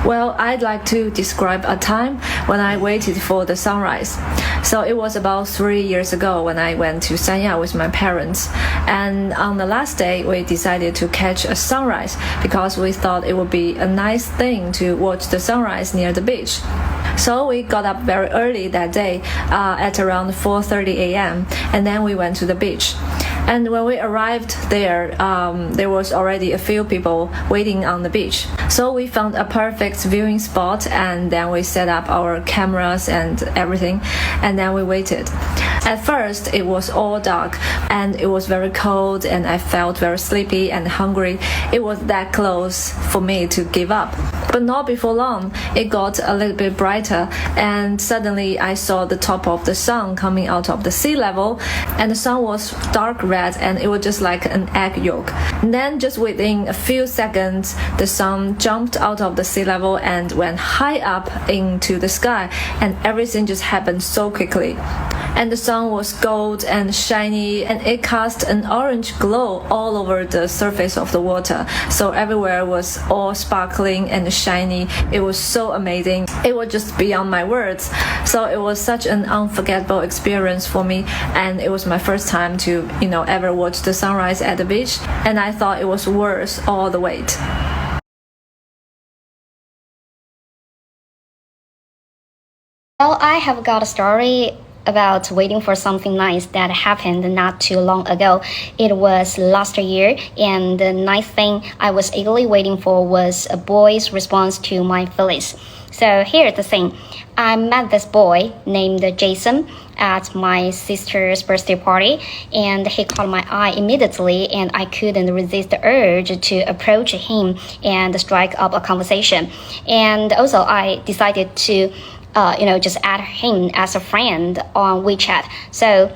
Well, I'd like to describe a time when I waited for the sunrise. So it was about 3 years ago when I went to Sanya with my parents. And on the last day, we decided to catch a sunrise because we thought it would be a nice thing to watch the sunrise near the beach. So we got up very early that day at around 4:30 a.m. and then we went to the beach. And when we arrived there, there was already a few people waiting on the beach. So we found a perfect viewing spot and then we set up our cameras and everything and then we waited. At first, it was all dark and it was very cold and I felt very sleepy and hungry. It was that close for me to give up. But not before long, it got a little bit brighter and suddenly I saw the top of the sun coming out of the sea level and the sun was dark red and it was just like an egg yolk. And then just within a few seconds, the sun jumped out of the sea level and went high up into the sky and everything just happened so quickly. And the sun was gold and shiny and it cast an orange glow all over the surface of the water. So everywhere was all sparkling and shiny. It was so amazing. It was just beyond my words. So it was such an unforgettable experience for me and it was my first time to, ever watch the sunrise at the beach and I thought it was worth all the wait. Well, I have got a story about waiting for something nice that happened not too long ago. It was last year, and the nice thing I was eagerly waiting for was a boy's response to my feelings. So here's the thing. I met this boy named Jason at my sister's birthday party, and he caught my eye immediately, and I couldn't resist the urge to approach him and strike up a conversation. And also, I decided to just add him as a friend on WeChat. So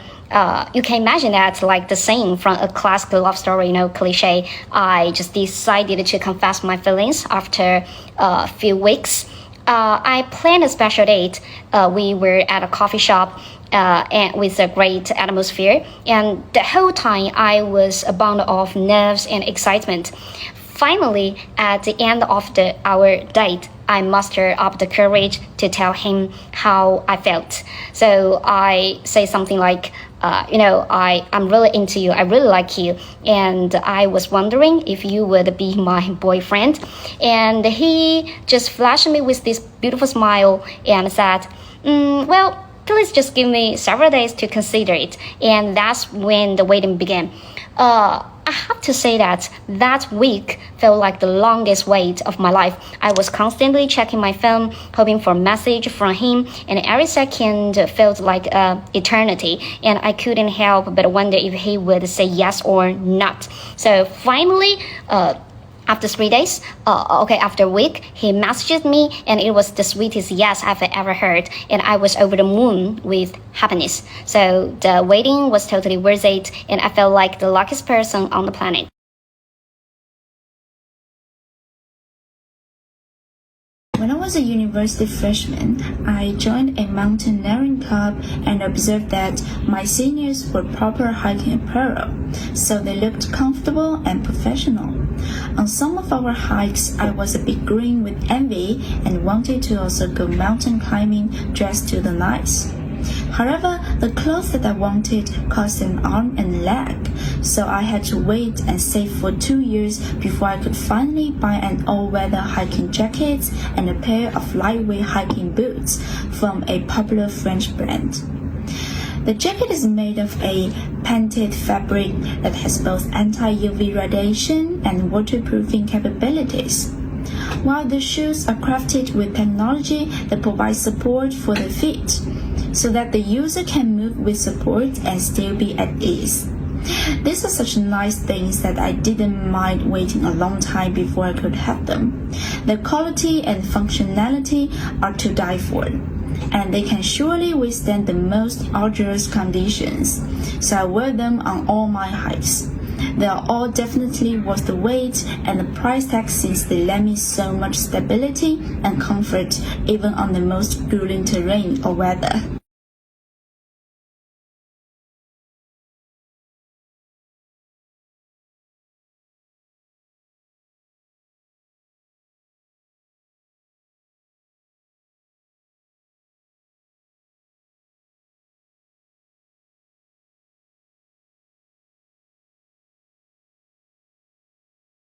you can imagine that like the scene from a classic love story, cliche. I just decided to confess my feelings after a few weeks. I planned a special date. We were at a coffee shop and with a great atmosphere. And the whole time I was a bundle of nerves and excitement. Finally, at the end of our date, I mustered up the courage to tell him how I felt. So I say something like, I'm really into you. I really like you. And I was wondering if you would be my boyfriend. And he just flashed me with this beautiful smile and said, well, please just give me several days to consider it. And that's when the waiting began. I have to say that week felt like the longest wait of my life. I was constantly checking my phone, hoping for a message from him, and every second felt like eternity. And I couldn't help but wonder if he would say yes or not. So finally, after 3 days, after a week, he messaged me and it was the sweetest yes I've ever heard. And I was over the moon with happiness. So the waiting was totally worth it and I felt like the luckiest person on the planet. When I was a university freshman, I joined a mountaineering club and observed that my seniors wore proper hiking apparel, so they looked comfortable and professional. On some of our hikes, I was a bit green with envy and wanted to also go mountain climbing dressed to the nines. However, the clothes that I wanted cost an arm and leg, so I had to wait and save for 2 years before I could finally buy an all-weather hiking jacket and a pair of lightweight hiking boots from a popular French brand. The jacket is made of a painted fabric that has both anti-UV radiation and waterproofing capabilities, while the shoes are crafted with technology that provides support for the feet, so that the user can move with support and still be at ease. These are such nice things that I didn't mind waiting a long time before I could have them. The quality and functionality are to die for, and they can surely withstand the most arduous conditions, so I wear them on all my hikes. They are all definitely worth the wait and the price tag since they lend me so much stability and comfort even on the most grueling terrain or weather.